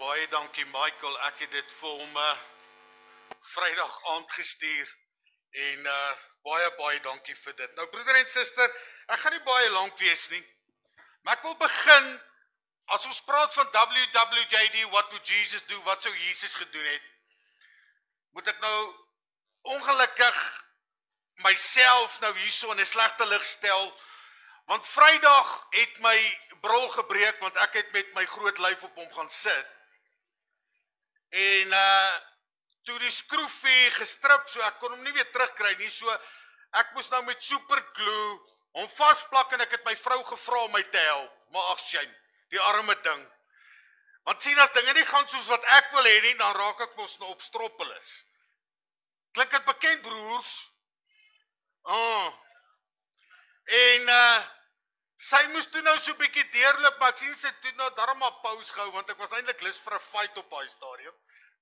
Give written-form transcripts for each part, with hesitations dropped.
Baie dankie Michael, ek het dit vir hom Vrydag aand gestuur en baie dankie vir dit. Nou broeder en suster, ek gaan nie baie lank wees nie, maar ek wil begin, as ons praat van WWJD, what would Jesus do, wat sou Jesus gedoen het, moet ek nou ongelukkig myself nou hierso in 'n slegte lig stel, want Vrydag het my brol gebreek, want ek het met my groot lyf op hom gaan sit. En toe die skroefie gestrip, so ek kon hom nie weer terugkry nie, so ek moes nou met superglue hom vasplak en ek het my vrou gevra om my te help, maar ag shame, die arme ding. Want sien, as dinge nie gaan soos wat ek wil hê nie, dan raak ek mos nou op stroppelis. Klink dit bekend, broers? En sy moes toe nou so 'n bietjie deurloop, maar ek sien sy toe nou daarom maar pause gehou, want ek was eintlik lus vir 'n fight op daai stadium,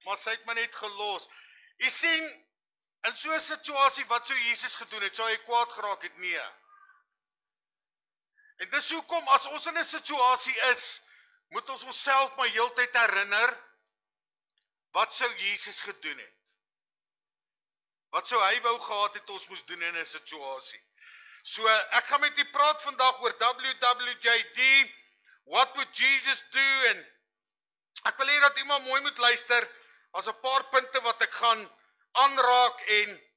maar sy het my net gelos. Jy sien, in so 'n situasie, wat sou Jesus gedoen het? Sou hy kwaad geraak het? Nee. En dis hoekom, as ons in 'n situasie is, moet ons onsself maar heeltyd herinner, wat sou Jesus gedoen het? Wat sou hy wou gehad het ons moes doen in 'n situasie? So, ek gaan met u praat vandag oor WWJD, what would Jesus do, en ek wil hê dat u maar mooi moet luister, as 'n paar punte wat ek gaan aanraak, en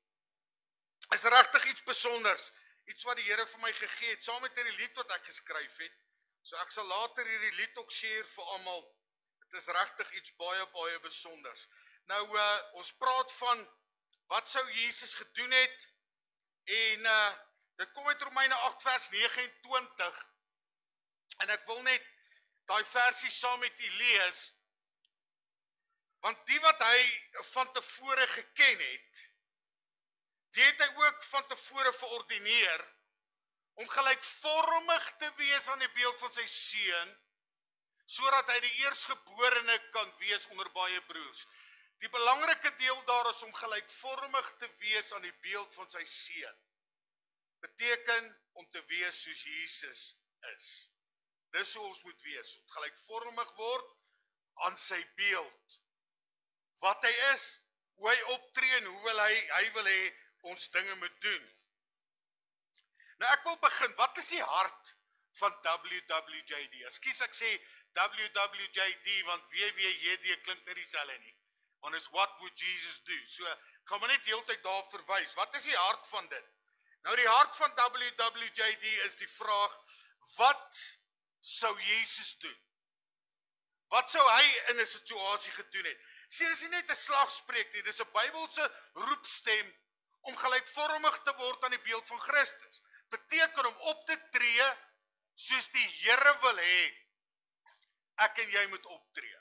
is regtig iets besonders, iets wat die Here vir my gegee het, saam met hierdie lied wat ek geskryf het, so ek sal later hierdie lied ook share vir almal. Dit is regtig iets baie besonders. Nou, ons praat van, wat sou Jesus gedoen het, en dit kom uit Romeine 8 vers 29, en ek wil net daai versie saam met u lees, want die wat hy van tevore geken het, die het hy ook van tevore verordineer, om gelykvormig te wees aan die beeld van sy seun, sodat hy die eerstgeborene kan wees onder baie broers. Die belangrike deel daar is om gelykvormig te wees aan die beeld van sy seun. Beteken om te wees soos Jesus is. Dis hoe ons moet wees, gelykvormig word aan sy beeld. Wat hy is, hoe hy optree en hoe hy wil hê ons dinge moet doen. Nou ek wil begin, wat is die hart van WWJD? Ekskuus ek sê WWJD, want WWJD klink net dieselfde nie. Want is what would Jesus do? So, ek gaan maar net heeltyd daar verwys. Wat is die hart van dit? Nou die hart van WWJD is die vraag, wat sou Jesus doen? Wat sou hy in 'n situasie gedoen het? Sien, dis nie net 'n slagspreuk nie, dis 'n Bybelse roepstem om gelykvormig te word aan die beeld van Christus. Beteken om op te tree soos die Here wil hê ek en jy moet optree.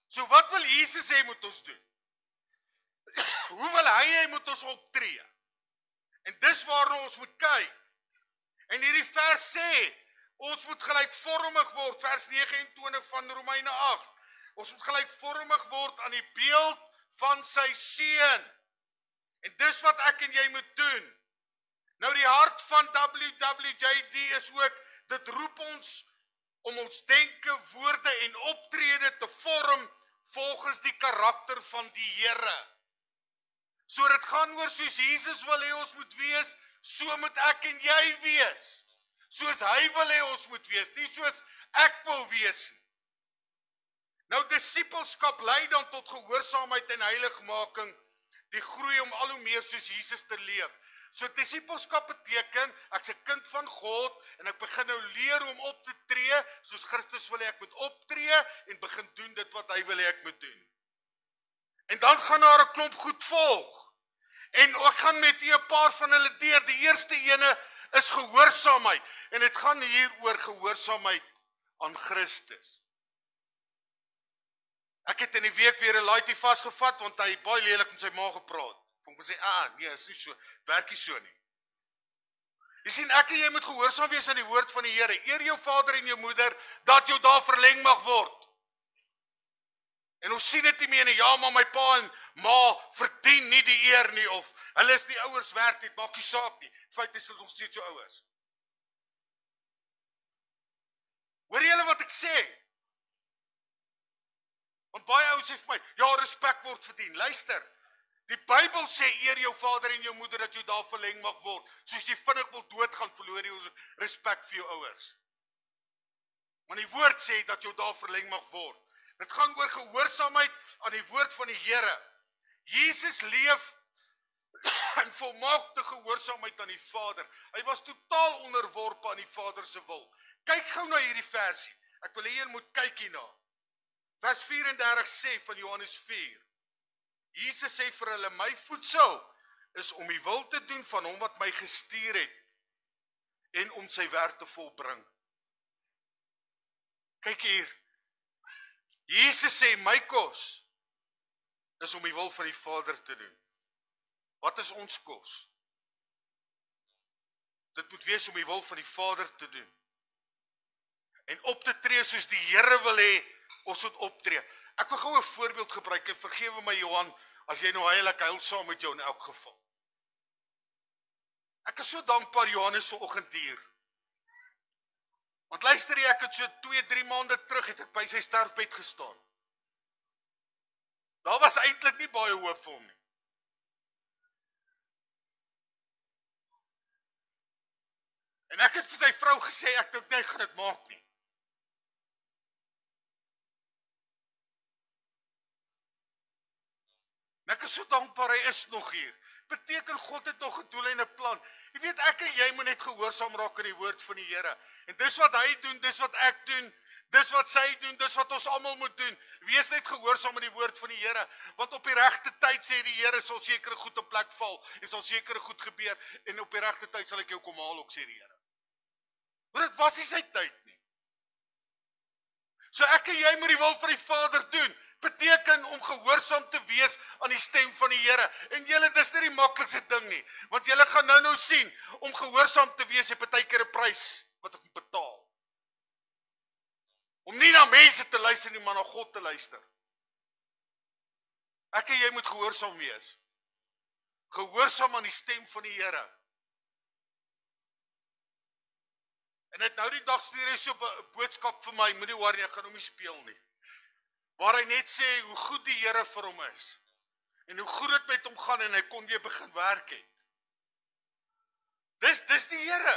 So wat wil Jesus hê moet ons doen? Hoe wil hy moet ons optree? En dis waarna ons moet kyk. En hierdie vers sê, ons moet gelykvormig word, vers 29 van Romeine 8. Ons moet gelykvormig word aan die beeld van sy seun. En dis wat ek en jy moet doen. Nou die hart van WWJD is ook, dit roep ons om ons denke, woorde en optrede te vorm volgens die karakter van die Here. So dit gaan oor soos Jesus wil hê ons moet wees, so moet ek en jy wees. Soos hy wil hê ons moet wees, nie soos ek wil wees nie. Nou disippelskap lei dan tot gehoorsaamheid en heiligmaking, die groei om al hoe meer soos Jesus te leef. So disippelskap beteken, ek's 'n kind van God, en ek begin nou leer om op te tree, soos Christus wil hê ek moet optree, en begin doen dit wat hy wil hê ek moet doen. En dan gaan daar 'n klomp goed volg. En ek gaan met u 'n paar van hulle deur. Die eerste ene is gehoorsaamheid. En dit gaan hier oor gehoorsaamheid aan Christus. Ek het in die week weer 'n laaitjie vasgevat, want hy baie lelik met sy ma gepraat. Ek kon sê, nee, is nie so, werk nie so nie. Jy sien, ek en jy moet gehoorsaam wees aan die woord van die Here. Eer jou vader en jou moeder, dat jou daar verleng mag word. En ons sien dit nie meer nie, ja, maar my pa en ma verdien nie die eer nie, of hulle is nie ouers werd nie, maak nie saak nie. Feit is dat ons steeds jou ouers. Hoor julle wat ek sê? Want baie ouens sê vir my, ja, respek word verdien. Luister, die Bybel sê eer jou vader en jou moeder dat jy daar verleng mag word. Soos jy vinnig wil doodgaan, verloor jy respek vir jou ouers. Maar die woord sê dat jy daar verleng mag word. Dit gaan oor gehoorsaamheid aan die woord van die Here. Jesus leef in volmaakte gehoorsaamheid aan die Vader. Hy was totaal onderworpe aan die Vader se wil. Kyk gou na hierdie versie. Ek wil hê jy moet kyk hierna. Vers 34 sê van Johannes 4. Jesus sê vir hulle, my voedsel is om die wil te doen van hom wat my gestuur het en om sy werk te volbring. Kyk hier. Jesus sê my kos is om die wil van die Vader te doen. Wat is ons kos? Dit moet wees om die wil van die Vader te doen. En op te tree soos die Here wil hê, ons moet optree. Ek wil gou 'n voorbeeld gebruik, en vergewe my Johan, as jy nou heilig huil saam met jou in elk geval. Ek is so dankbaar Johannes vanoggend hier. Want luister jy, ek het so 2-3 maande terug, het ek by sy sterfbed gestaan. Daar was eintlik nie baie hoop vir hom nie. En ek het vir sy vrou gesê, ek dink nie, hy gaan dit maak nie. En ek is so dankbaar, hy is nog hier. Beteken God het nog 'n doel en 'n plan. Jy weet, ek en jy moet net gehoorsaam raak aan die woord van die Here. En dis wat hy doen, dis wat ek doen, dis wat sy doen, dis wat ons almal moet doen. Wees net gehoorsaam aan die woord van die Here, want op die regte tyd sê die Here sal sekere goed op plek val en sal sekere goed gebeur en op die regte tyd sal ek jou kom haal ook, sê die Here. Maar dit was nie sy tyd nie. So ek en jy moet die wil van die Vader doen. Beteken om gehoorsaam te wees aan die stem van die Here. En julle, dis nie die maklikste ding nie, want julle gaan nou sien, om gehoorsaam te wees, het partykeer 'n prys wat ek moet betaal. Om nie na mense te luister nie, maar na God te luister. Ek en jy moet gehoorsaam wees. Gehoorsaam aan die stem van die Here. En het nou die dag stuur hy so 'n boodskap vir my, moenie worry, ek gaan hom nie speel nie. Waar hy net sê hoe goed die Here vir hom is. En hoe goed dit met hom gaan en hy kon weer begin werk het. Dis die Here.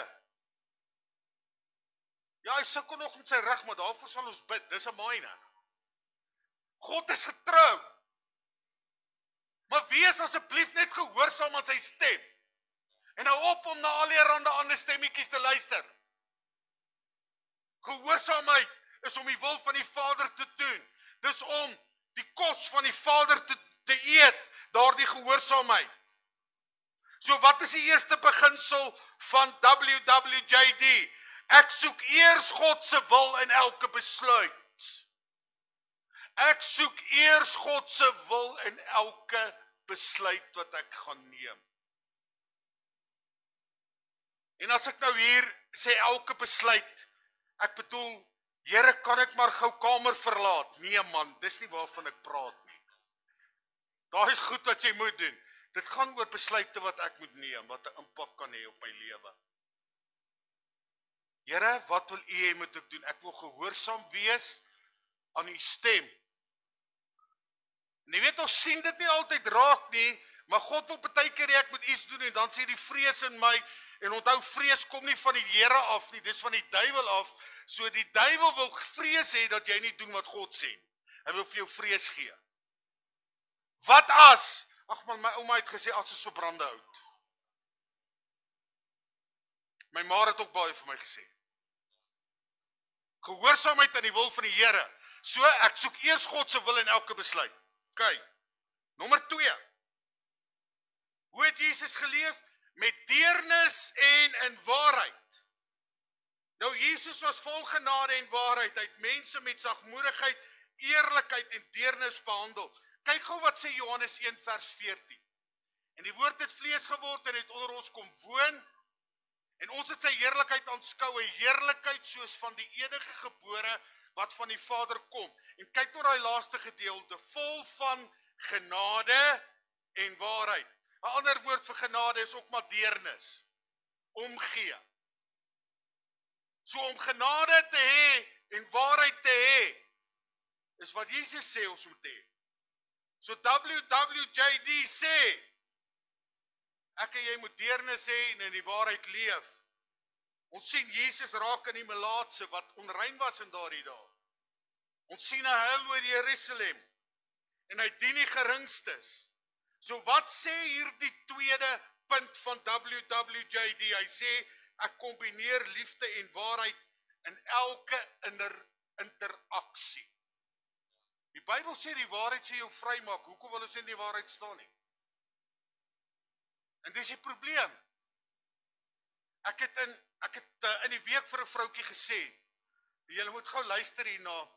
Ja, hy sukkel nog met sy rug, maar daarvoor sal ons bid. Dis 'n myne. God is getrou. Maar wees asseblief net gehoorsaam aan sy stem. En hou op om na allerlei ander stemmetjies te luister. Gehoorsaamheid is om die wil van die Vader te doen. Dis om die kos van die Vader te eet, daardie gehoorsaamheid. So wat is die eerste beginsel van WWJD? Ek soek eers God se wil in elke besluit. Ek soek eers God se wil in elke besluit wat ek gaan neem. En as ek nou hier sê elke besluit, ek bedoel, Here, kan ek maar gou kamer verlaat? Nee man, dis nie waarvan ek praat nie. Daar is goed wat jy moet doen. Dit gaan oor besluite wat ek moet neem, wat 'n impak kan hê op my lewe. Here, wat wil U hê moet ek doen? Ek wil gehoorsaam wees aan U stem. En jy weet, ons sien dit nie altyd raak nie, maar God wil partykeer ek moet iets doen en dan sê die vrees in my, en onthou, vrees kom nie van die Here af nie, dis van die duiwel af. So die duiwel wil vrees hê dat jy nie doen wat God sê. Hy wil vir jou vrees gee. Wat as? Ag man, my ouma het gesê as is so brande hout. My ma het ook baie vir my gesê. Gehoorsaamheid aan die wil van die Here. So ek soek eers God se wil in elke besluit. OK. Nommer 2. Hoe het Jesus geleef? Met deernis en in waarheid. Nou Jesus was vol genade en waarheid. Hy het mense met sagmoedigheid, eerlikheid en deernis behandel. Kyk gou wat sê Johannes 1 vers 14. En die woord het vlees geword en het onder ons kom woon. En ons het sy heerlikheid aanskou, 'n heerlikheid soos van die enige gebore wat van die Vader kom. En kyk nou daai laaste gedeelte, vol van genade en waarheid. 'n Ander woord vir genade is ook maar deernis. Omgee. So om genade te hê en waarheid te hê, is wat Jesus sê ons moet hê. So WWJD sê, ek en jy moet deernis hê en in die waarheid leef. Ons sien Jesus raak aan die melaatse wat onrein was in daardie dae. Ons sien 'n hel oor Jerusalem en hy dien die geringstes. So wat sê hierdie tweede punt van WWJD? Hy sê ek kombineer liefde en waarheid in elke interaksie. Die Bybel sê die waarheid sê jou vrymaak. Hoekom wil ons nie in die waarheid staan nie? En dis die probleem. Ek het in die week vir 'n vroutjie gesê, julle moet gou luister hierna,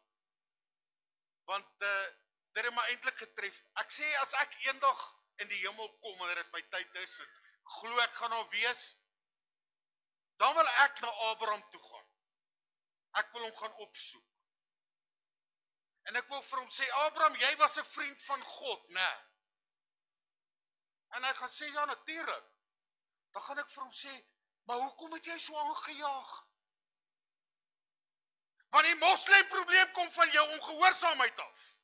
want dit het my eintlik getref. Ek sê as ek eendag in die hemel kom en dit my tyd is, en glo ek gaan daar wees, dan wil ek na Abraham toe gaan. Ek wil hom gaan opsoek. En ek wil vir hom sê, Abraham, jy was 'n vriend van God, né? En hy gaan sê, ja, natuurlik. Dan gaan ek vir hom sê, maar hoekom het jy so aangejaag? Want die moslim probleem kom van jou ongehoorsaamheid af.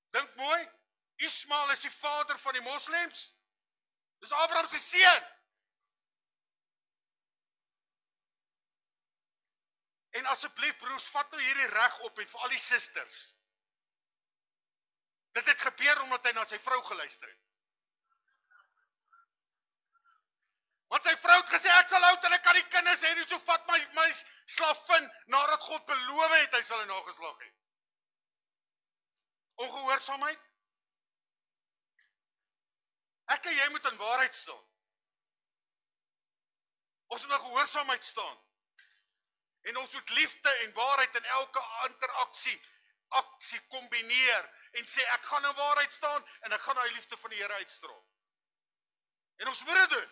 Dink mooi, Ismael is die vader van die moslems. Dis Abraham se seun. En asseblief broers, vat nou hierdie reg op en vir al die susters. Dit het gebeur omdat hy na sy vrou geluister het. Want sy vrou het gesê, ek sal hou en ek kan die kinders hê, en so vat my slavin, nadat God beloof het, hy sal 'n nageslag hê. Ongehoorsaamheid? Ek en jy moet in waarheid staan. Ons moet in gehoorsaamheid staan. En ons moet liefde en waarheid in elke aksie kombineer en sê ek gaan in waarheid staan en ek gaan daai liefde van die Here uitstraal. En ons moet dit doen.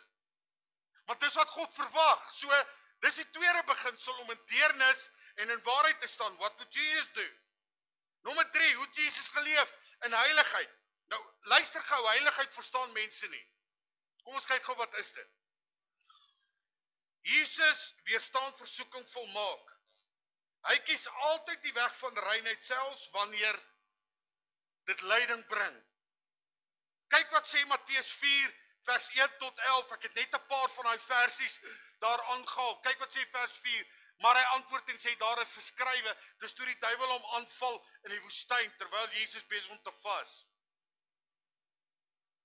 Want dis wat God verwag. So dis die tweede beginsel om in deernis en in waarheid te staan. What would Jesus do? Nommer 3, hoe het Jesus geleef? In heiligheid. Nou, luister gou, heiligheid verstaan mense nie. Kom ons kyk gou wat is dit. Jesus weerstaan versoeking volmaak. Hy kies altyd die weg van reinheid, selfs wanneer dit lyding bring. Kyk wat sê Matteus 4, vers 1 tot 11. Ek het net 'n paar van daai versies daar aangehaal. Kyk wat sê vers 4. Maar hy antwoord en sê, daar is geskrywe, dis toe die duiwel hom aanval in die woestyn, terwyl Jesus besig om te vas.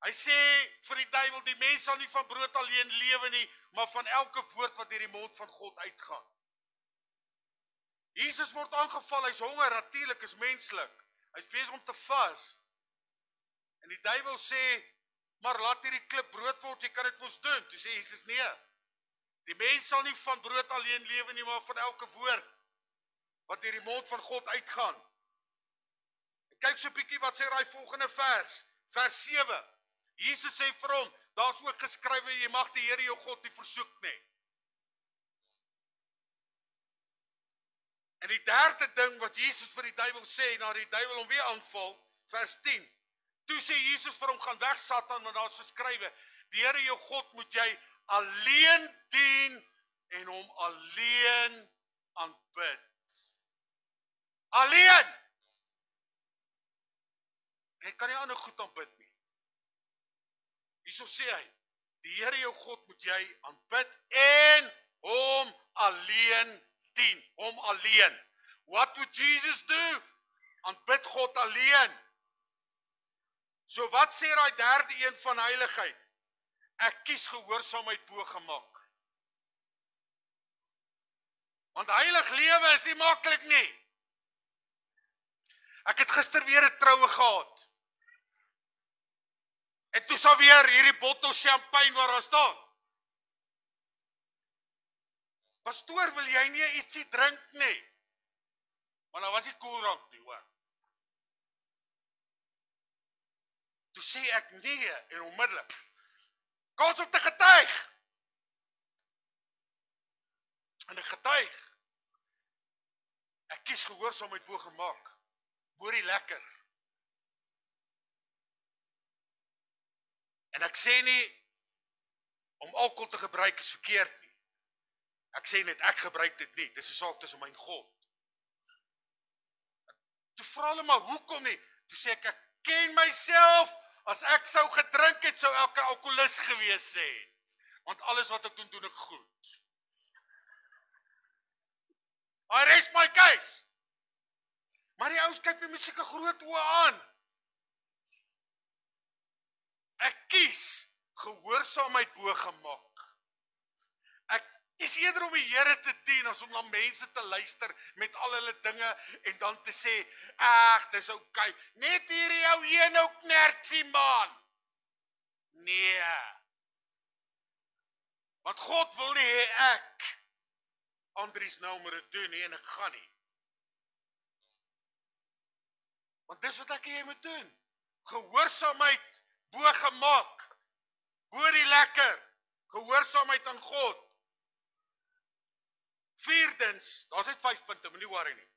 Hy sê vir die duiwel, die mens sal nie van brood alleen lewe nie, maar van elke woord wat deur die mond van God uitgaan. Jesus word aangeval, hy's honger, natuurlik, is menslik. Hy's besig om te vas. En die duiwel sê, maar laat hierdie klip brood word, jy kan dit mos doen. Toe sê Jesus, nee. Die mens sal nie van brood alleen lewe nie, maar van elke woord wat deur die mond van God uitgaan. Kyk so 'n bietjie wat sê daai volgende vers, vers 7. Jesus sê vir hom, daar's ook geskrywe, jy mag die Here jou God nie versoek nie. En die derde ding wat Jesus vir die duiwel sê, na die duiwel hom weer aanval, vers 10. Toe sê Jesus vir hom, gaan weg Satan, want daar's geskrywe, die Here jou God moet jy alleen dien en hom alleen aanbid. Alleen! Jy kan nie ander goed aanbid nie. Hierso sê hy, die Here jou God moet jy aanbid en hom alleen dien, hom alleen. What would Jesus do? Aanbid God alleen. So wat sê daai derde een van heiligheid? Ek kies gehoorsaamheid bo gemak. Want heilig lewe is nie maklik nie. Ek het gister weer 'n troue gehad. En toe sou weer hierdie bottel champagne waar daar staan. Pastoor, wil jy nie ietsie drink nie? Maar nou was die koelrank nie, hoor. Toe sê ek nee en onmiddellik. Kans om te getuig. En ek getuig. Ek kies gehoorsaamheid bo gemak. Bo die lekker. En ek sê nie om alkohol te gebruik is verkeerd nie. Ek sê net ek gebruik dit nie. Dis 'n saak tussen my en God. Toe vra hulle maar hoekom nie? Toe sê ek ken myself, as ek sou gedrink het, sou ek 'n alkoholist gewees het. Want alles wat ek doen ek goed. I rest my case. Maar die ouens kyk my met sulke groot oë aan. Ek kies gehoorsaamheid bo gemaak. Ek kies eerder om die Here te dien as om na mense te luister met al hulle dinge en dan te sê, ag, dis oukei. Net hierdie ou een ou knertsie man. Nee. Want God wil nie hê ek Andries nou moet dit doen nie en ek gaan nie. Want dis wat ek en jy moet doen. Gehoorsaamheid bo gemaak. Bo die lekker. Gehoorsaamheid aan God. Vierdens, daar's net 5 punte, moenie worry nie.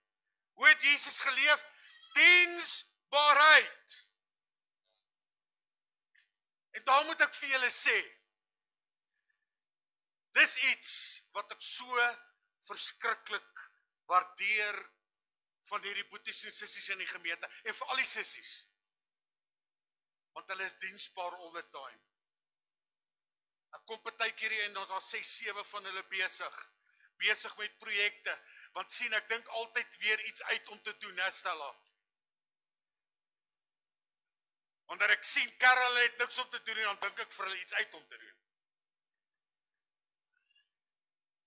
Hoe het Jesus geleef? Diensbaarheid. En daar moet ek vir julle sê, dis iets wat ek so verskriklik waardeer van hierdie boeties en sissies in die gemeente, en vir al die sissies. Want hulle is diensbaar all the time. Ek kom partykeer hier en ons al 6, 7 van hulle besig met projekte, want sien, ek dink altyd weer iets uit om te doen, hè Stella? Wanneer ek sien, Karel het niks om te doen, en dan dink ek vir hulle iets uit om te doen.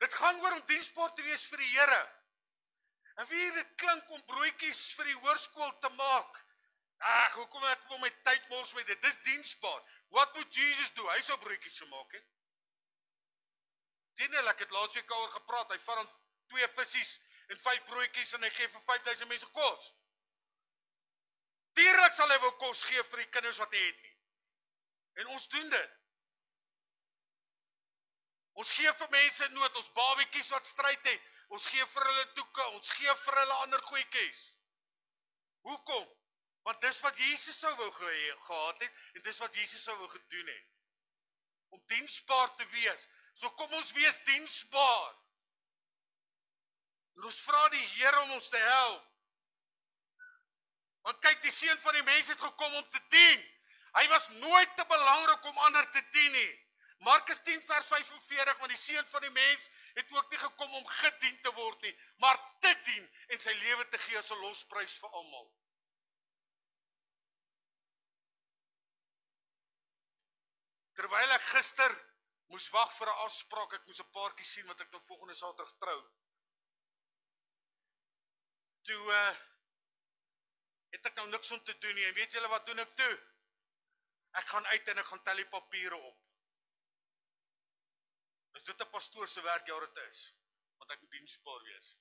Dit gaan oor om diensbaar te wees vir die Here. En wie dit klink om broodjies vir die hoërskool te maak. Ag, hoekom ek wil my tyd mors met dit? Dis diensbaar. Wat moet Jesus doen? Hy sou broodjies gemaak het. Tienel, ek het laasweek oor gepraat. Hy vat dan 2 visse en 5 broodjies en hy gee vir 5000 mense kos. Tuurlik sal hy wel kos gee vir die kinders wat hy het nie. En ons doen dit. Ons gee vir mense nood, ons babetjies wat stryd het. Ons gee vir hulle doeke, ons gee vir hulle ander goedjies. Hoekom? Want dis wat Jesus sou wou gehad het, en dis wat Jesus sou wou gedoen het. Om diensbaar te wees. So kom ons wees diensbaar. En ons vra die Here om ons te help. Want kyk, die Seun van die mens het gekom om te dien. Hy was nooit te belangrik om ander te dien nie. Markus 10 vers 45, want die Seun van die mens het ook nie gekom om gedien te word nie, maar te dien en sy lewe te gee as 'n losprys vir almal. Terwyl ek gister moes wag vir 'n afspraak, ek moes 'n paartjie sien wat ek nou volgende Saterdag trou. Toe het ek nou niks om te doen nie, en weet julle wat doen ek toe? Ek gaan uit en ek gaan tel die papiere op. Is dit 'n pastoor se werk? Ja, dit is, want ek moet diensbaar wees.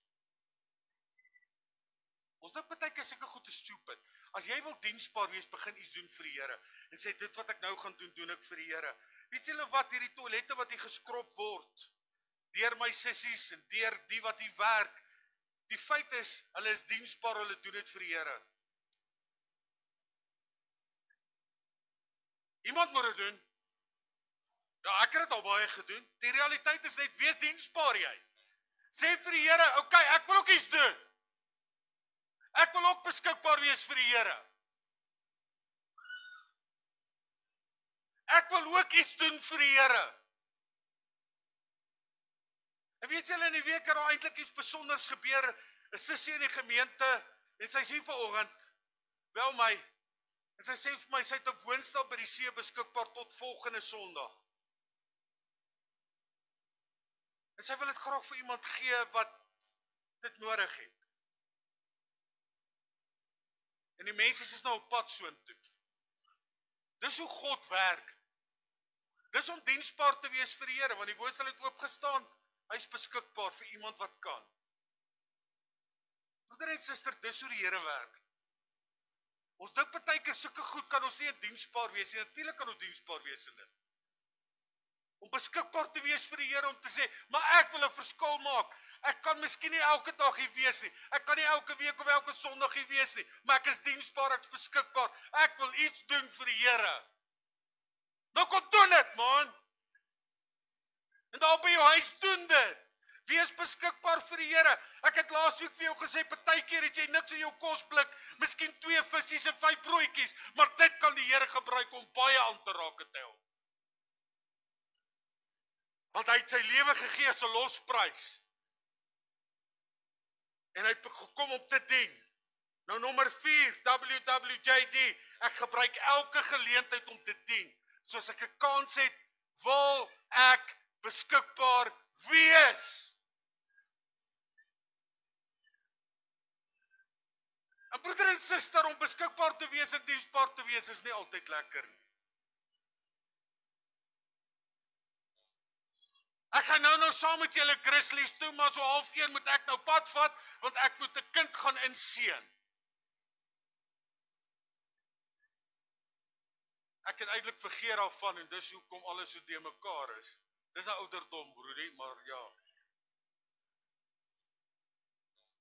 Ons dink partykeer seker goed is stupid. As jy wil diensbaar wees, begin iets doen vir die Here en sê dit wat ek nou gaan doen, doen ek vir die Here. Weet julle wat, hierdie toilette wat hier geskrob word deur my sissies en deur die wat hier werk, die feit is, hulle is diensbaar, hulle doen dit vir die Here. Iemand moet dit doen. Ja, ek het dit al baie gedoen. Die realiteit is net, wees diensbaar jy. Sê vir die Here, okay, ek wil ook iets doen. Ek wil ook beskikbaar wees vir die Here. Ek wil ook iets doen vir die Here. En weet julle, in die week het daar eintlik iets besonders gebeur. 'n Sussie in die gemeente, en sy sê vanoggend, bel my, en sy sê vir my, sy het op Woensdag by die see beskikbaar tot volgende Sondag. En sy wil dit graag vir iemand gee wat dit nodig het. En die mense is nou op pad soontoe. Dis hoe God werk. Dis om diensbaar te wees vir die Here, want die woord het oopgestaan, hy is beskikbaar vir iemand wat kan. Broeder en suster, dis hoe die Here werk. Ons dink partykeer sulke goed kan ons nie diensbaar wees nie. Natuurlik kan ons diensbaar wees in dit. Om beskikbaar te wees vir die Here, om te sê, maar ek wil 'n verskil maak. Ek kan miskien nie elke dag hier wees nie. Ek kan nie elke week of elke Sondag hier wees nie, maar ek is diensbaar, ek is beskikbaar. Ek wil iets doen vir die Here. Nou kom doen dit, man. En daar by jou huis doen dit. Wees beskikbaar vir die Here. Ek het laasweek vir jou gesê, partykeer het jy niks in jou kosblik, miskien 2 visse en 5 broodjies, maar dit kan die Here gebruik om baie aan te raak en te help. Want hy het sy lewe gegee as 'n losprys. En hy het gekom om te dien. Nou nommer 4, WWJD, ek gebruik elke geleentheid om te dien. Soos ek 'n kans het, wil ek beskikbaar wees. En broeder en suster, om beskikbaar te wees en diensbaar te wees is nie altyd lekker nie. Ek gaan nou saam met julle Grizzlies toe, maar so 12:30 moet ek nou pad vat, want ek moet 'n kind gaan inseën. Ek het eintlik vergeet daarvan en dis hoekom alles so de mekaar is. Dis 'n ouderdom, broedie, maar ja.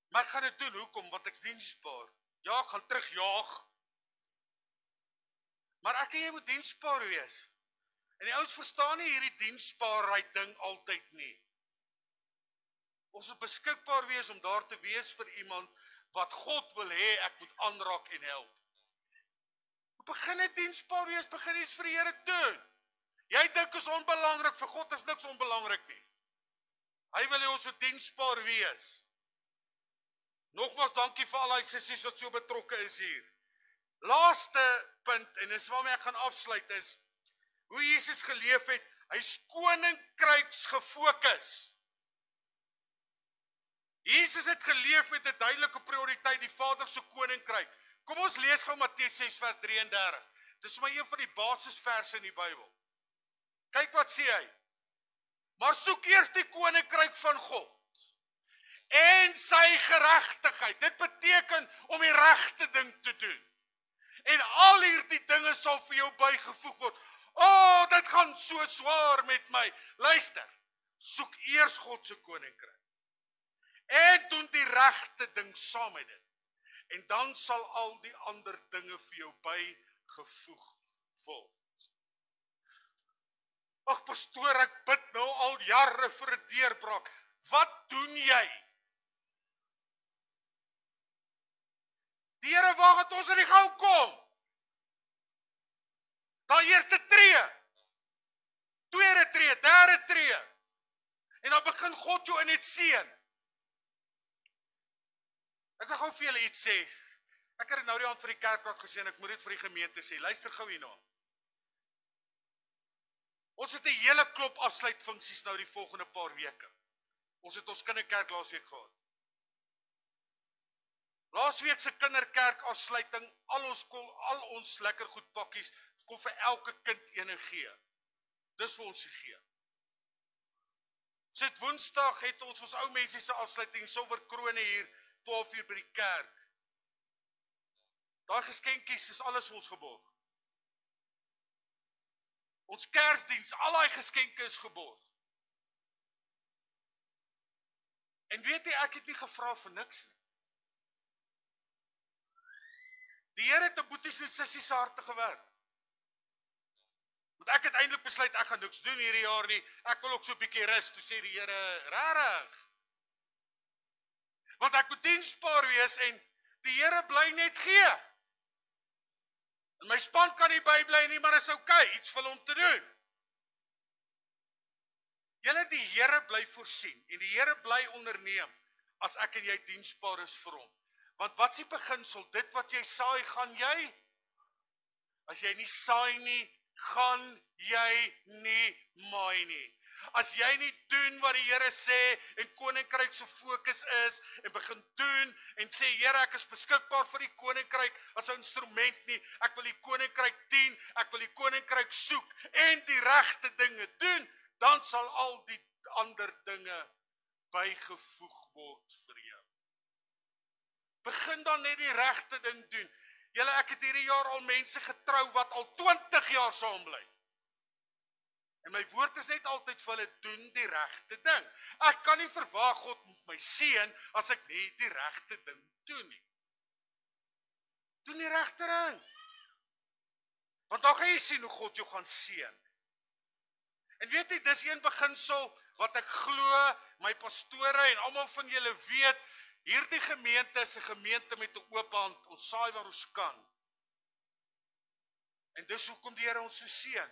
Maar ek gaan dit doen, hoekom? Want ek's diensbaar. Ja, ek gaan terugjaag. Maar ek en jy moet diensbaar wees. En die ouens verstaan nie hierdie diensbaarheid ding altyd nie. Ons moet beskikbaar wees om daar te wees vir iemand wat God wil hê ek moet aanraak en help. Begin net diensbaar wees, begin iets vir die Here doen. Jy dink is onbelangrik, vir God is niks onbelangrik nie. Hy wil hê ons moet diensbaar wees. Nogmaals dankie vir al die sissies wat so betrokke is hier. Laaste punt, en dis waarmee ek gaan afsluit, is hoe Jesus geleef het, hy's koninkryks gefokus. Jesus het geleef met 'n duidelike prioriteit, die Vader se koninkryk. Kom ons lees gou Matteus 6 vers 33. Dis maar een van die basisverse in die Bybel. Kyk wat sê hy. Maar soek eers die koninkryk van God en sy geregtigheid. Dit beteken om die regte ding te doen. En al hierdie dinge sal vir jou bygevoeg word. O, dit gaan so swaar met my. Luister, soek eers God se koninkryk. En doen die regte ding saam met dit. En dan sal al die ander dinge vir jou bygevoeg word. Ag pastoor, ek bid nou al jare vir 'n deurbraak. Wat doen jy? Die Here wag dat ons in die gou kom. Dan eerste tree, tweede tree, derde tree. En dan begin God jou in dit seën. Ek wil gou vir julle iets sê. Ek het nou die aand vir die kerkraad gesê en ek moet dit vir die gemeente sê. Luister gou hierna. Ons het 'n hele klop afsluitfunksies nou die volgende paar weke. Ons het ons kinderkerk laasweek gehad. Laasweek se kinderkerk afsluiting, al ons lekker goed pakkies, ons kon vir elke kind ene gee. Dis vir ons gegee. Sit Woensdag het ons ou mense se afsluiting Silverkrone hier 12:00 by die kerk. Daai geskenkies is alles vir ons geborg. Ons Kersdiens, al daai geskenke is geborg. En weet jy, ek het nie gevra vir niks nie. Die Here het op boeties en sissies se harte gewerk. Want ek het eintlik besluit, ek gaan niks doen hierdie jaar nie, ek wil ook so 'n bietjie rus, toe sê die Here, rarig. Want ek moet diensbaar wees en die Here bly net gee. En my span kan nie bybly nie, maar is okay, iets vir hom te doen. Julle, die Here bly voorsien en die Here bly onderneem as ek en jy diensbaar is vir hom. Want wat is die beginsel? Dit wat jy saai, gaan jy? As jy nie saai nie, gaan jy nie maai nie. As jy nie doen wat die Here sê en koninkryk se fokus is en begin doen en sê Here, ek is beskikbaar vir die koninkryk as 'n instrument nie. Ek wil die koninkryk dien, ek wil die koninkryk soek en die regte dinge doen, dan sal al die ander dinge bygevoeg word vir jou. Begin dan net die regte ding doen. Julle, ek het hierdie jaar al mense getrou wat al 20 jaar saam bly. En my woord is net altyd vir hulle, doen die regte ding. Ek kan nie verwag God moet my seën as ek nie die regte ding doen nie. Doen die regte ding. Want dan gaan jy sien hoe God jou gaan seën. En weet jy, dis een beginsel wat ek glo, my pastore en almal van julle weet, hierdie gemeente is 'n gemeente met 'n oop hand, ons saai waar ons kan. En dis hoekom die Here ons so seën.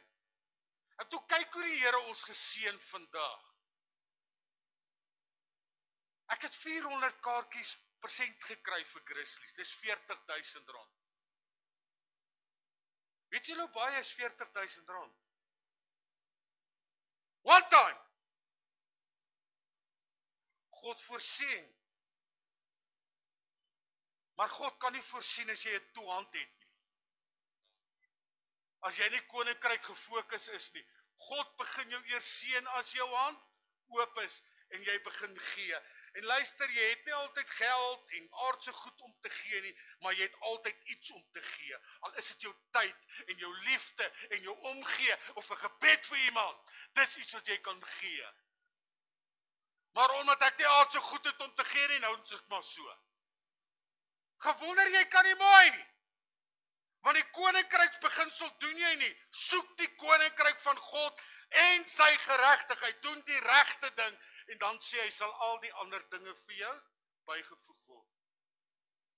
En toe kyk hoe die Here ons geseën vandag. Ek het 400 kaartjies persent gekry vir Grizzlies, dis R40,000. Weet julle hoe baie is R40,000? One time! God voorsien. Maar God kan nie voorsien as jy 'n toehand het nie. As jy nie koninkryk gefokus is nie. God begin jou eers seën as jou hand oop is en jy begin gee. En luister, jy het nie altyd geld en aardse goed om te gee nie, maar jy het altyd iets om te gee. Al is dit jou tyd en jou liefde en jou omgee of 'n gebed vir iemand. Dis iets wat jy kan gee. Maar omdat ek nie aardse goed het om te gee nie, nou is ek maar so. Gewonder jy kan nie mooi nie. Want die koninkryksbeginsel doen jy nie. Soek die koninkryk van God en sy geregtigheid. Doen die regte ding en dan sê hy sal al die ander dinge vir jou bygevoeg word.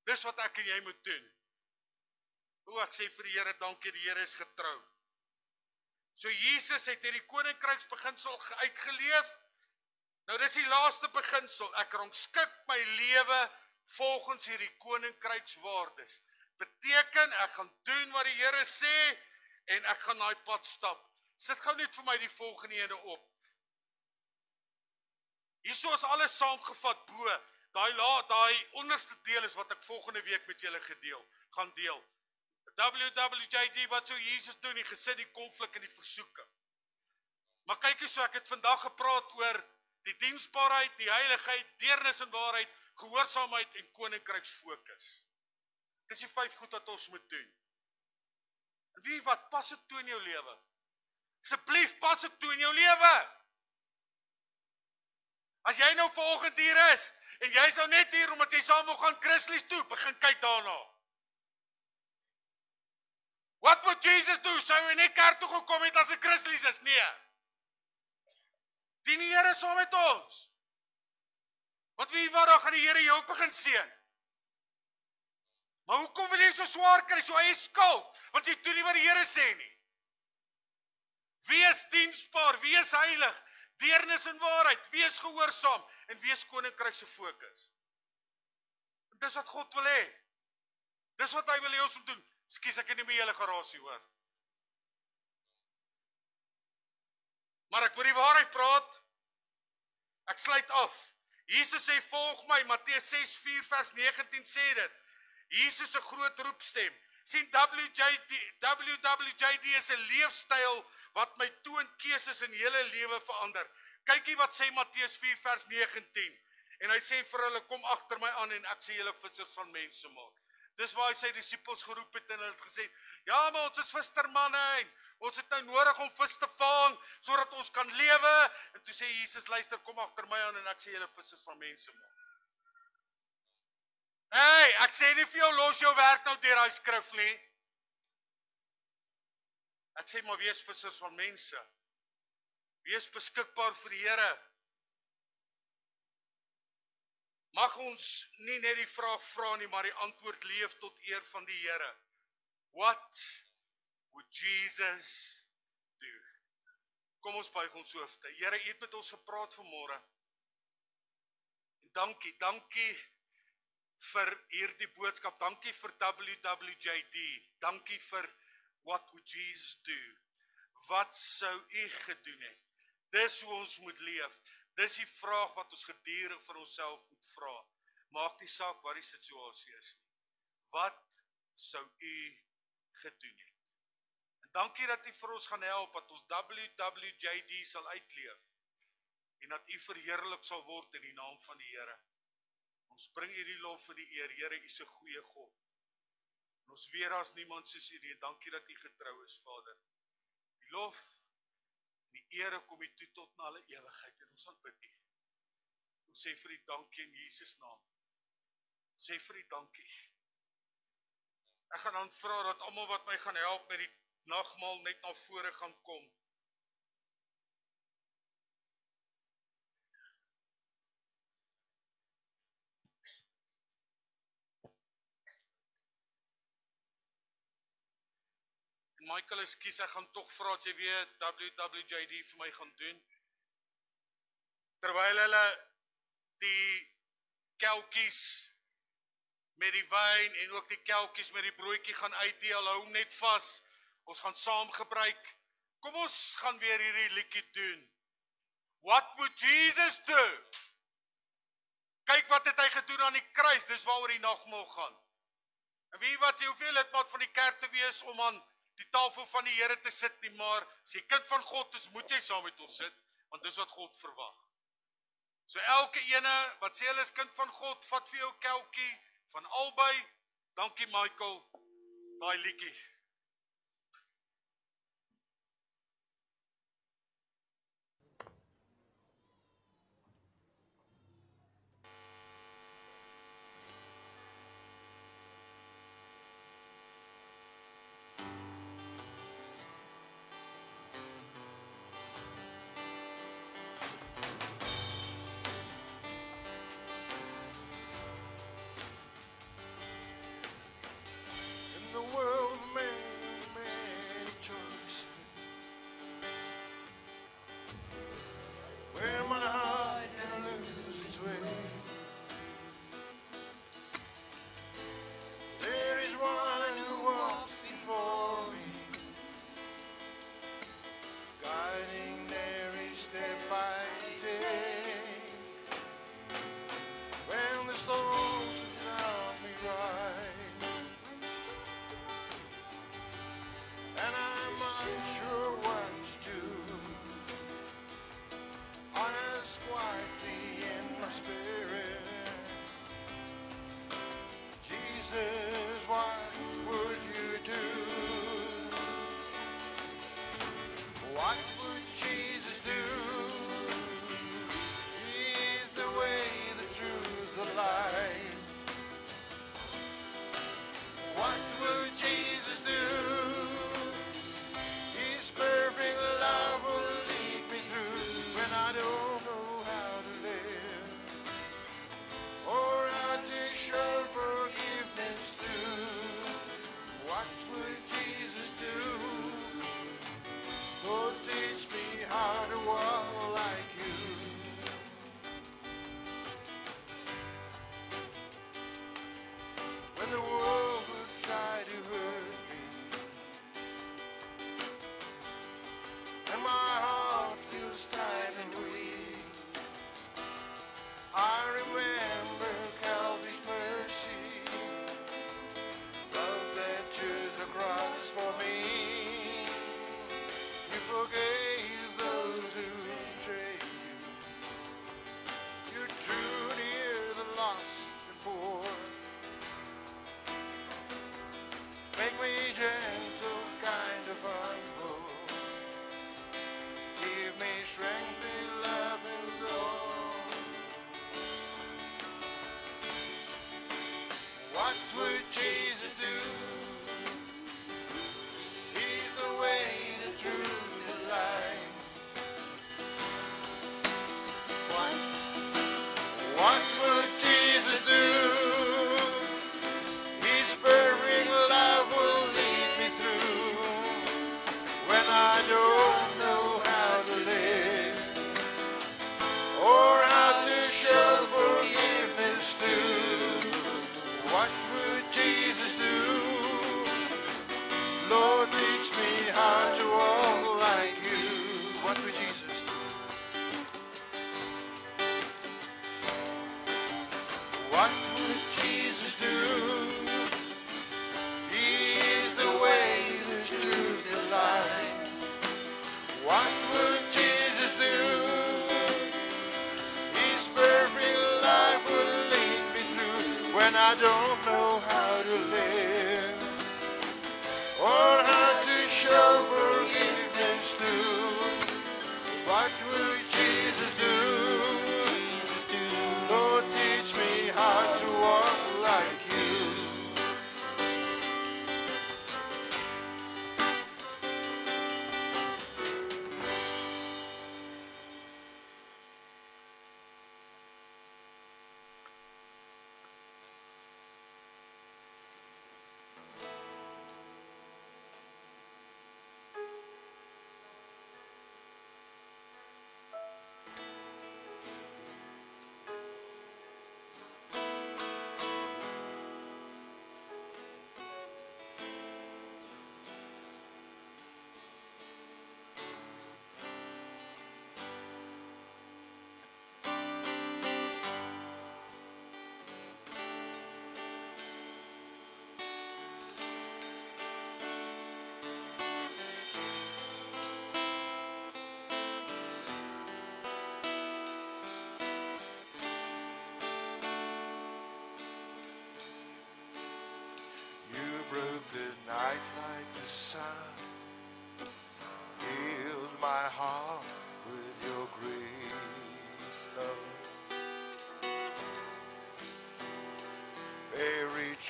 Dis wat ek en jy moet doen. Ek sê vir die Here dankie, die Here is getrou. So Jesus het hierdie koninkryksbeginsel uitgeleef. Nou dis die laaste beginsel. Ek rangskik my lewe volgens hierdie koninkrykswaardes. Beteken, ek gaan doen wat die Here sê, en ek gaan daai pad stap. Sit gou net vir my die volgende ene op. Hierso is alles saamgevat bo, daai onderste deel is wat ek volgende week met julle gaan deel. WWJD, wat sou Jesus doen, die gesin, die konflik en die versoeking. Maar kyk eens so, ek het vandag gepraat oor die diensbaarheid, die heiligheid, deernis en waarheid, gehoorsaamheid en koninkryksfokus. Dis die 5 goed wat ons moet doen. En wie wat, pas dit toe in jou lewe. Asseblief, pas dit toe in jou lewe. As jy nou vanoggend hier is, en jy is nou net hier, omdat jy saam wil gaan Grizzlies toe, begin kyk daarna. Wat moet Jesus doen? Sou hy nie kerk toe gekom het as 'n Grizzlies is? Nee. Die Here saam met ons. Want wie wat dan gaan die Here jou ook begin seën? Maar hoekom wil jy so swaar kry, so eie skuld? Want jy doen nie wat die Here sê nie. Wees diensbaar, wees heilig, deernis en waarheid, wees gehoorsaam en wees koninkryk se fokus. Dis wat God wil hê. Dis wat hy wil hê ons moet doen. Ekskuus, ek het nie my hele gerasie hoor. Maar ek moet die waarheid praat. Ek sluit af. Jesus sê volg my, Matteus 6:4 vers 19 sê dit. Jesus se groot roepstem. Sien WWJD is 'n leefstyl wat my toon keuses in hele lewe verander. Kykie wat sê Matteus 4 vers 19. En hy sê vir hulle kom agter my aan en ek sê julle vissers van mense maak. Dis waar hy sy disippels geroep het en hulle het gesê, ja, maar ons is vissermanne en ons het nou nodig om vis te vang sodat ons kan lewe. En toe sê Jesus, luister, kom agter my aan en ek sê julle vissers van mense maak. Hey, ek sê nie vir jou los jou werk nou deur daai skrif nie. Ek sê maar wees vissers van mense. Wees beskikbaar vir die Here. Mag ons nie net die vraag vra nie, maar die antwoord leef tot eer van die Here. What would Jesus do? Kom ons buig ons hoofde. Here, U het met ons gepraat vanmôre. En dankie vir hierdie boodskap. Dankie vir WWJD. Dankie vir what would Jesus do? Wat sou U gedoen het? Dis hoe ons moet leef. Dis die vraag wat ons gedurig vir onsself moet vra. Maak nie saak wat die situasie is nie. Wat sou U gedoen het? En dankie dat U vir ons gaan help, dat ons WWJD sal uitleef. En dat U verheerlik sal word in die naam van die Here. Ons bring U die lof en die eer. Here, U is 'n goeie God. En ons weet daar's niemand soos U nie. Dankie dat U getrou is, Vader. Die lof en die ere kom U toe tot na alle ewigheid en ons aanbid U. Ons sê vir U dankie in Jesus naam. Ons sê vir U dankie. Ek gaan dan vra dat almal wat my gaan help met die nagmaal net na vore gaan kom. Michael, ekskuus, ek gaan tog vra as jy weer WWJD vir my gaan doen. Terwyl hulle die kelkies met die wyn en ook die kelkies met die broodjie gaan uitdeel, hou net vas. Ons gaan saam gebruik. Kom ons gaan weer hierdie liedjie doen. What would Jesus do? Kyk wat het hy gedoen aan die kruis, dis waaroor die nagmaal gaan. En weet wat, jy hoef nie lidmaat van die kerk te wees om aan die tafel van die Here te sit nie, maar as jy kind van God is, moet jy saam met ons sit, want dis wat God verwag. So elke ene wat sê hulle is kind van God, vat vir jou kelkie van albei. Dankie Michael, daai liedjie.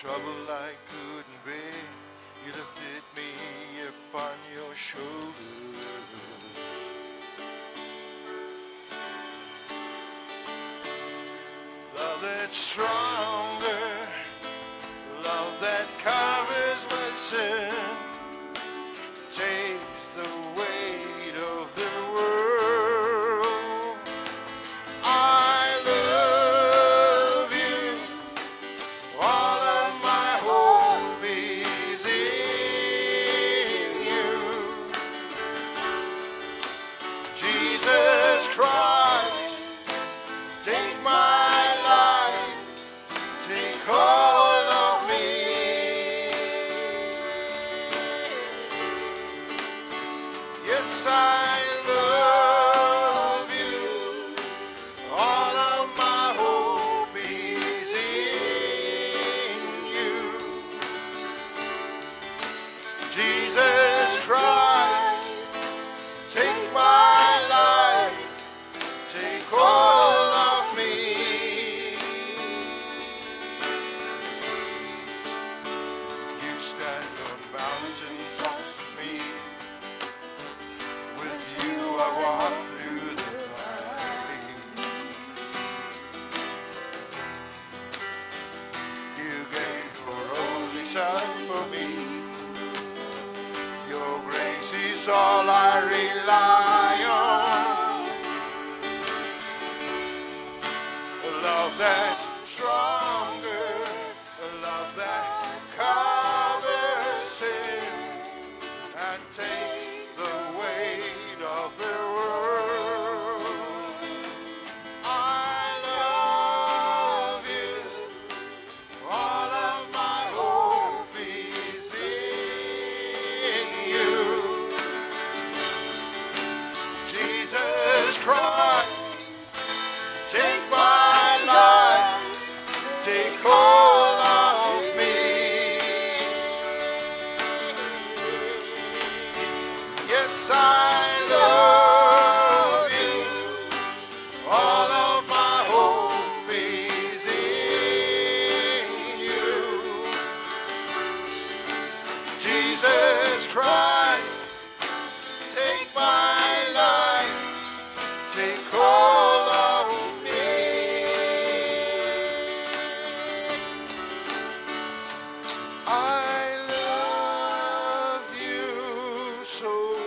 trouble I couldn't bear, you lifted me upon your shoulders. Love that's stronger, love that covers my sin, takes the weight of the world. I love you, all of my hope is in you. Jesus Christ, take my life, take all of me. Yes, I love you, all of my hope is in you. Jesus Christ, take my life, take all of me. You stand on mountain tops with me. With you I walk through the valley. You gave your only son for me. Your grace is all I rely on. A love that's stronger, a love that covers sin and takes the weight of the world. I love you, all of my hope is in you. Jesus Christ, take my life, take all of me. Yes, I love you, all of my hope is in you. Jesus Christ, take my life, take all of me. I love you so,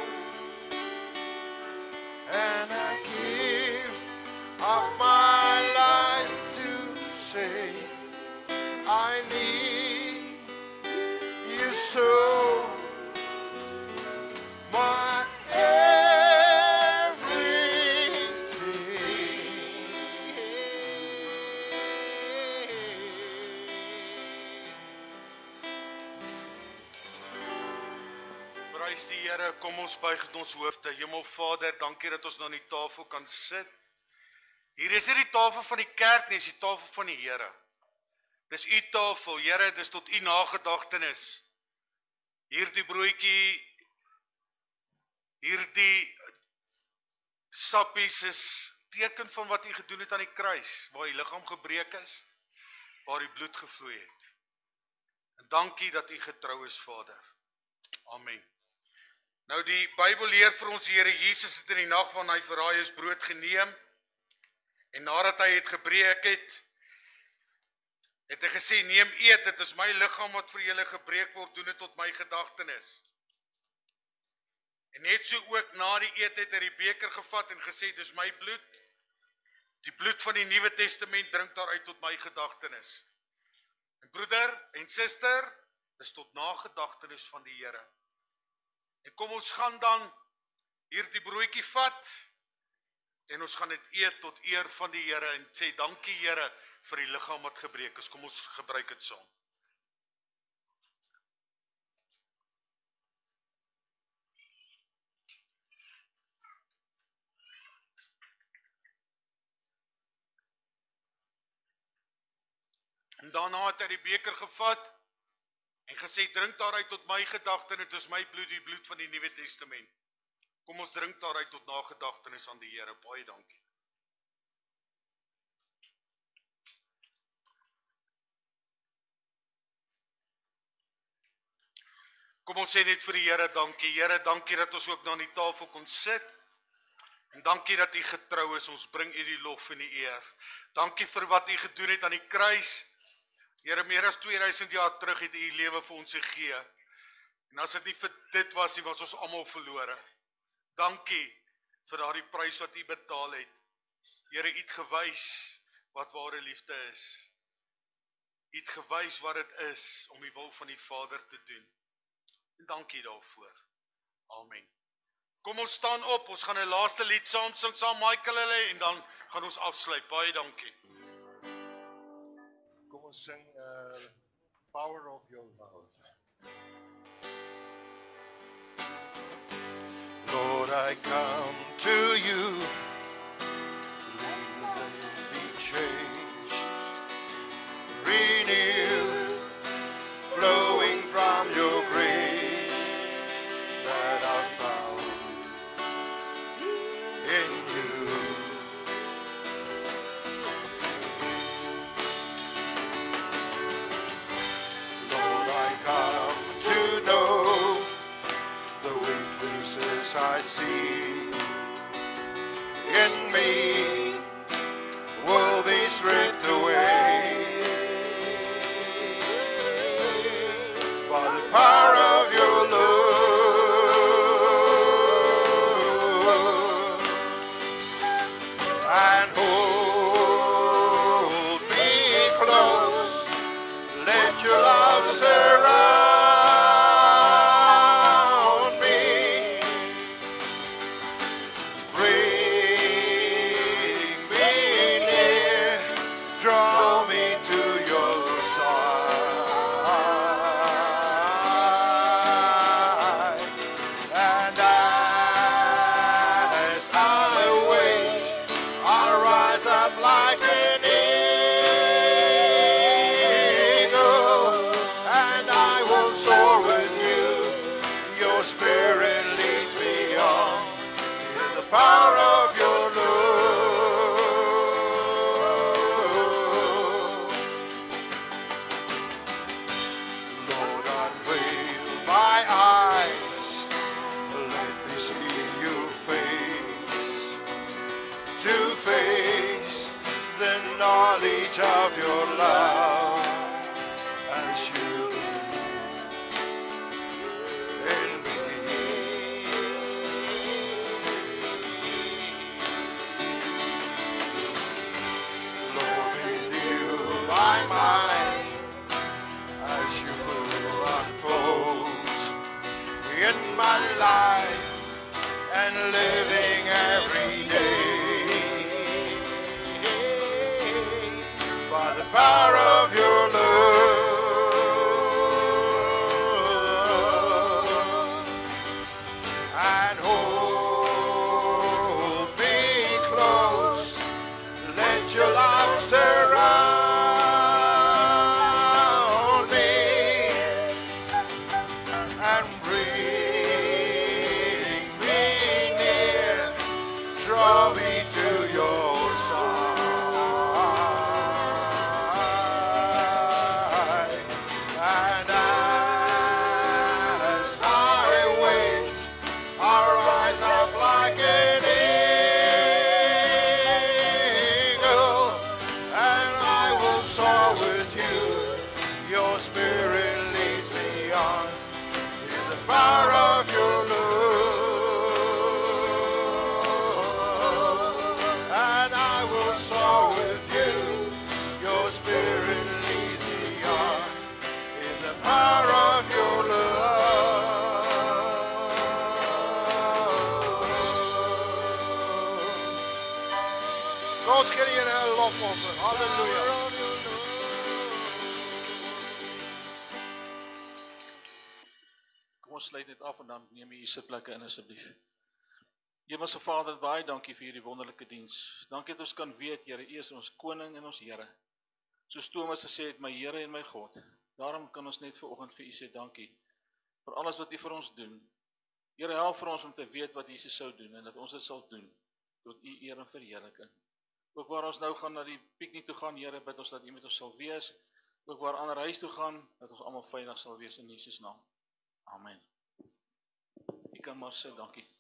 and I give up my life to say I need you so. My Prys die Here, kom ons buig ons hoofde. Hemelvader, dankie dat ons nou aan die tafel kan sit. Hier is nie die tafel van die kerk nie, dis die tafel van die Here. Dis u tafel, Here, dis tot u nagedagtenis. Hierdie broodjie, hierdie sappies is teken van wat u gedoen het aan die kruis, waar u liggaam gebreek is, waar u bloed gevloei het. En dankie dat u getrou is, Vader. Amen. Nou die Bybel leer vir ons, die Here Jesus het in die nag van hy verraai is brood geneem, en nadat hy het gebreek het hy gesê, neem eet, dit is my liggaam wat vir julle gebreek word, doen dit tot my gedagtenis. En net so ook na die eet het hy die beker gevat en gesê, dis my bloed, die bloed van die Nuwe Testament, drink daaruit tot my gedagtenis. En broeder en suster, dis tot nagedagtenis van die Here. En kom ons gaan dan hierdie broodjie vat, en ons gaan dit eet tot eer van die Here, en sê, dankie Here, vir die liggaam wat gebreek is. Kom ons gebruik dit saam. En daarna het hy die beker gevat, en gesê, drink daaruit tot my gedagtenis, dit is my bloed, die bloed van die Nuwe Testament. Kom ons drink daaruit tot nagedagtenis aan die Here. Baie dankie. Kom ons sê net vir die Here dankie. Here, dankie dat ons ook na die tafel kon sit. En dankie dat U getrou is. Ons bring U die lof en die eer. Dankie vir wat U gedoen het aan die kruis. Here, meer as 2000 jaar terug het U U lewe vir ons gegee. En as dit nie vir dit was nie, was ons almal verlore. Dankie vir daardie prys wat U betaal het. Here, U het gewys wat ware liefde is. U het gewys wat dit is om die wil van die Vader te doen. En dankie daarvoor. Amen. Kom ons staan op, ons gaan 'n laaste lied saam sing, saam Michael hulle, en dan gaan ons afsluit. Baie dankie. Kom ons sing Power of Your Love. Lord, I come to you. Let me be changed, renewed, flowing from your grace that I found in you. Lord, I come to know the weaknesses I see in me will be stripped away by the power of your love, and hold me close, let your love surround me, bring me near, draw me to your side, and as I wait, I'll rise up like an eagle, and I will soar with you. Your spirit leads me on in the power of your love. Lord, unveil my eyes, let me see your face, to face the knowledge of your love as you in me. Lord, renew my mind as your will unfolds in my life and living every day by the power of your love, and hold me close, let your love surround me, and bring me near, draw me to your side, and as I wait, I'll rise up like an eagle, and I will soar with you. Your spirit leads me on in the power of your love, and I will soar with you. Your spirit leads me on in the power of your love. Kom ons gee die Here 'n lofoffer. Halleluja. Kom ons sluit net af en dan neem jy u sitplekke in asseblief. Hemelse Vader, baie dankie vir hierdie wonderlike diens. Dankie dat ons kan weet, Here, U is ons koning en ons Here. Soos Thomas gesê het, my Here en my God. Daarom kan ons net vanoggend vir U sê dankie vir alles wat U vir ons doen. Here, help vir ons om te weet wat Jesus sou doen en dat ons dit sal doen tot U eer en verheerliking. Ook waar ons nou gaan na die piknik toe gaan, Here, bid ons dat U met ons sal wees. Ook waar ander huis toe gaan, dat ons almal veilig sal wees in Jesus naam. Amen. Jy kan maar sit, dankie.